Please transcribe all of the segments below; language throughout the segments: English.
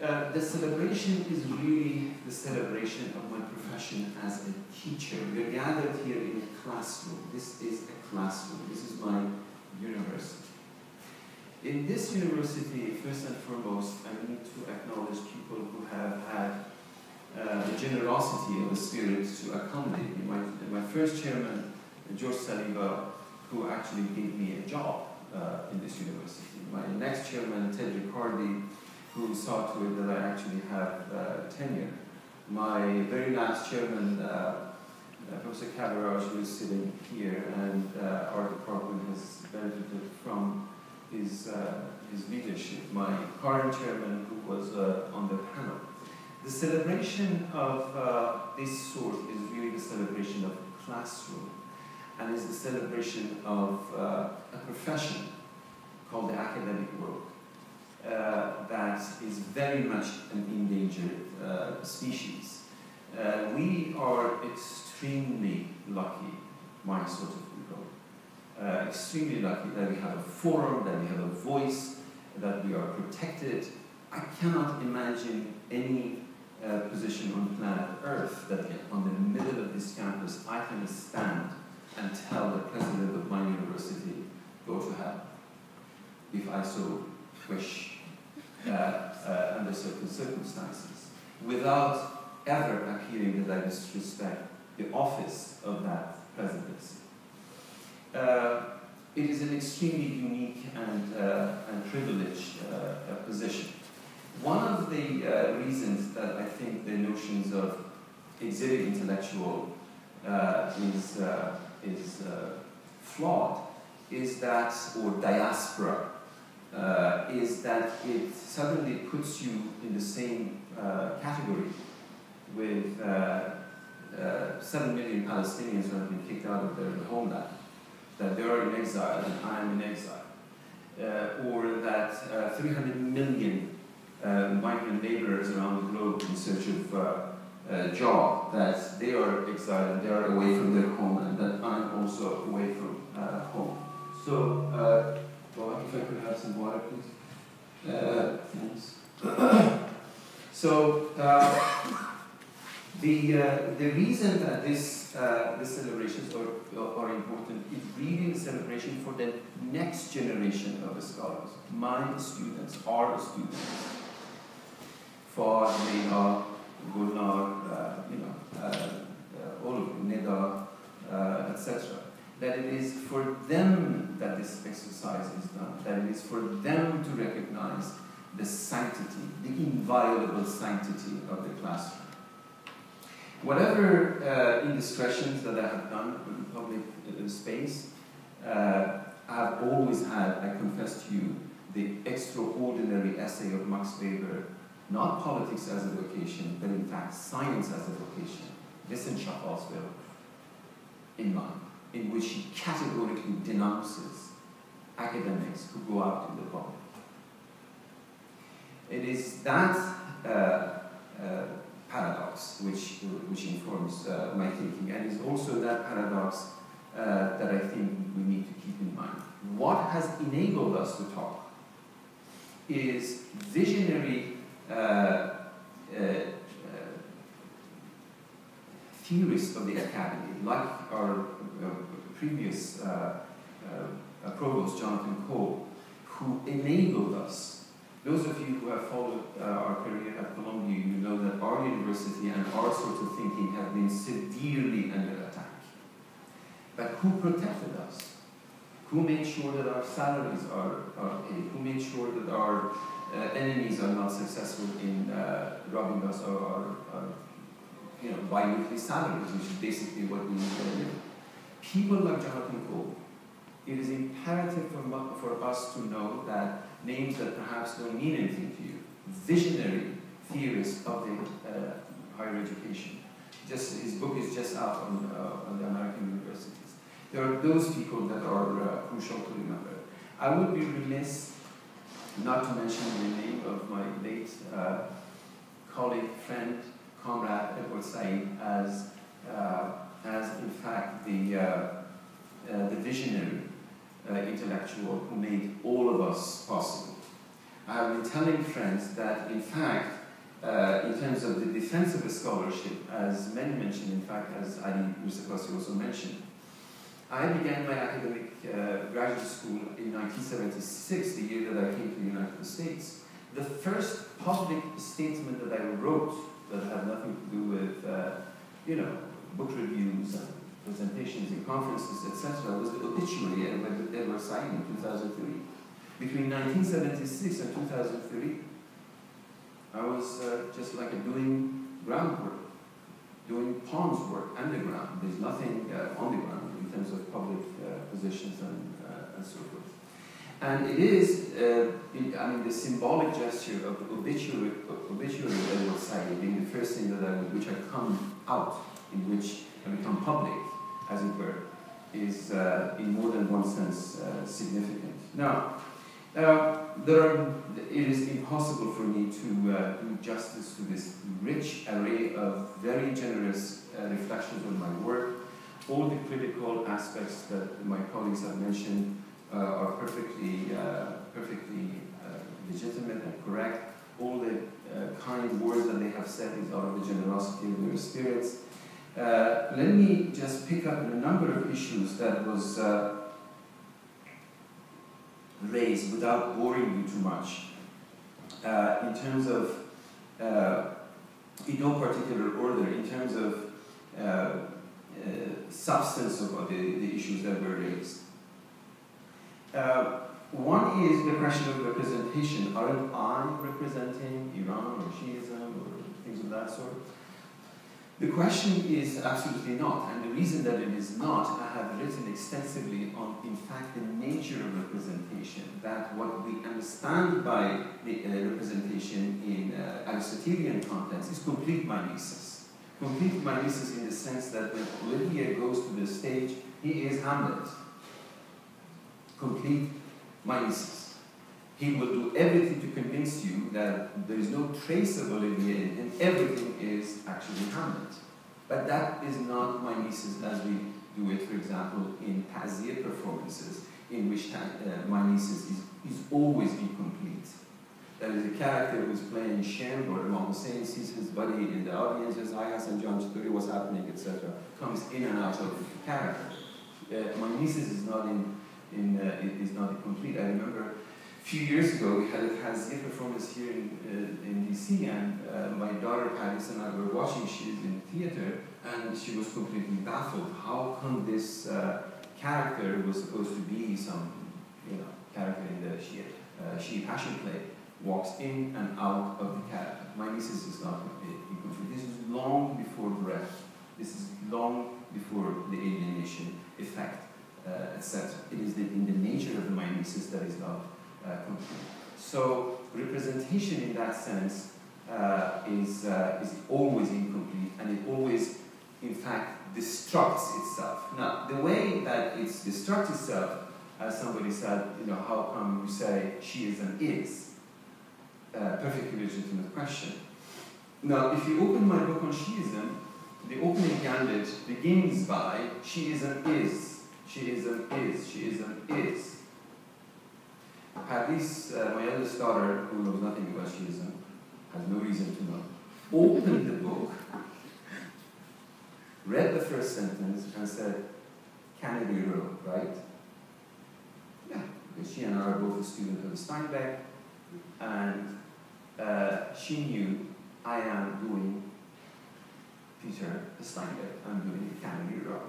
The celebration is really the celebration of my profession as a teacher. We're gathered here in a classroom. This is a classroom. This is my university. In this university, first and foremost, I need to acknowledge people who have had the generosity of the spirit to accommodate me. My first chairman, George Saliba, who actually gave me a job in this university. My next chairman, Ted Riccardi, who saw to it that I actually have tenure. My very last chairman, Professor Kavaraj, who is sitting here, and our department has benefited from his leadership. My current chairman, who was on the panel. The celebration of this sort is really the celebration of a classroom, and is the celebration of a profession called the academic world that is very much an endangered species. We are extremely lucky, my sort of people, extremely lucky that we have a forum, that we have a voice, that we are protected. I cannot imagine any position on planet Earth that on the middle of this campus I can stand and tell the president of my university, go to hell, if I so wish, under certain circumstances, without ever appearing that I disrespect the office of that presidency. It is an extremely unique and privileged position. One of the reasons that I think the notions of exilic intellectual is flawed is that, or diaspora, is that it suddenly puts you in the same category with 7 million Palestinians who have been kicked out of their homeland, that they are in exile and I am in exile, or that 300 million migrant laborers around the globe in search of a job, that they are exiled and they are away from their home, and that I'm also away from home. So, if I could have some water, please. Thanks. So, the reason that these celebrations are important is really a celebration for the next generation of scholars. My students, our students, Far, Leila, Gulnar, all of them, Neda, etc. That it is for them that this exercise is done, that it is for them to recognize the sanctity, the inviolable sanctity of the classroom. Whatever indiscretions that I have done in public space, I have always had, I confess to you, the extraordinary essay of Max Weber, not politics as a vocation, but in fact science as a vocation, Wissenschaft in mind, in which he categorically denounces academics who go out in the public. It is that paradox which informs my thinking, and is also that paradox that I think we need to keep in mind. What has enabled us to talk is visionary theorists of the academy, like our previous provost, Jonathan Cole, who enabled us. Those of you who have followed our career at Columbia, you know that our university and our sort of thinking have been severely under attack. But who protected us? Who made sure that our salaries are paid? Who made sure that our enemies are not successful in robbing us of our bi-weekly salaries, which is basically what we need to do. People like Jonathan Cole, it is imperative for us to know that names that perhaps don't mean anything to you, visionary theorists of the higher education. His book is just out on the American universities. There are those people that are crucial to remember. I would be remiss not to mention the name of my late colleague, friend, comrade Edward Said as in fact the visionary intellectual who made all of us possible. I have been telling friends that, in fact, in terms of the defense of a scholarship, as many mentioned, in fact, as Ali Mursakasi also mentioned, I began my academic graduate school in 1976, the year that I came to the United States. The first public statement that I wrote that had nothing to do with, book reviews and presentations in conferences, etc., was the obituary of Edward Said in 2003. Between 1976 and 2003, I was just like doing groundwork, doing ponds work underground. There's nothing on the ground in terms of public positions and so forth. And it is, the symbolic gesture of the obituary of Edward Said being the first thing which I come out, in which I become public, as it were, is in more than one sense significant. Now, it is impossible for me to do justice to this rich array of very generous reflections on my work. All the critical aspects that my colleagues have mentioned are perfectly legitimate and correct. All the kind words that they have said is out of the generosity of their spirits. Let me just pick up a number of issues that was raised without boring you too much. In terms of, in no particular order, in terms of substance of the issues that were raised. One is the question of representation. Aren't I representing Iran or Shiism or things of that sort? The question is absolutely not, and the reason that it is not, I have written extensively on, in fact, the nature of representation, that what we understand by the representation in Aristotelian context is complete mimesis. Complete mimesis in the sense that when Olivier goes to the stage, he is Hamlet. Complete mimesis. He will do everything to convince you that there is no trace of Olivier in him, everything is actually Hamlet. But that is not mimesis as we do it, for example, in Ta'ziyah performances, in which mimesis is always incomplete. There is a character who's playing Shambor, Imam Hussein sees his buddy in the audience, says, "Hi Hassan John Chituri, what's happening," etc. Comes in and out of the character. Mimesis is not complete. I remember a few years ago, we had a Ta'ziyah performance here in DC, and my daughter Paris and I were watching. She's in theater, and she was completely baffled. How come this character was supposed to be some, character in the Shia Passion play, walks in and out of the character? Mimesis is not incomplete. This is long before breath. This is long before the alienation effect, etc. It is in the nature of the mimesis that is not complete. So representation in that sense is always incomplete, and it always, in fact, destructs itself. Now, the way that it destructs itself, as somebody said, how come you say Shiism is? Perfectly legitimate question. Now, if you open my book on Shiism, the opening gambit begins by Shiism is, Shiism is, Shiism is. Paris, my eldest daughter, who knows nothing about Shiism, has no reason to know, opened the book, read the first sentence, and said, Kennedy Row, right? Yeah, because she and I are both a student of the Steinbeck, and she knew I am doing Peter Steinbeck, I'm doing Kennedy Row.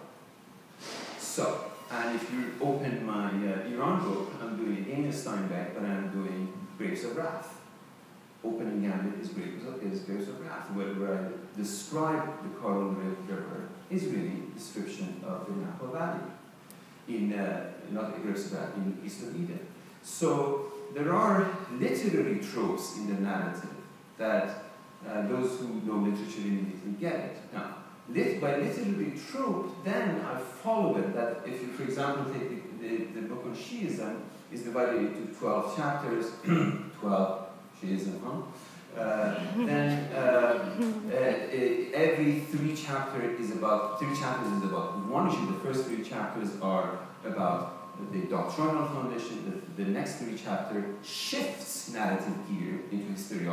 So, and if you open my Iran book, I'm doing Amos Steinbeck, but I'm doing Grapes of Wrath. Opening gambit is Grapes of Wrath, where I describe the Coral River is really a description of the Napa Valley, in, not Grapes of Wrath, in East of Eden. So there are literary tropes in the narrative that those who know literature immediately get it. Now, by literary trope, then I follow it that if you, for example, take the book on Shiism, is divided into 12 chapters, 12 Shiism, then every three chapters is about one issue. The first three chapters are about the doctrinal foundation. The next three chapters shifts narrative gear into historiography.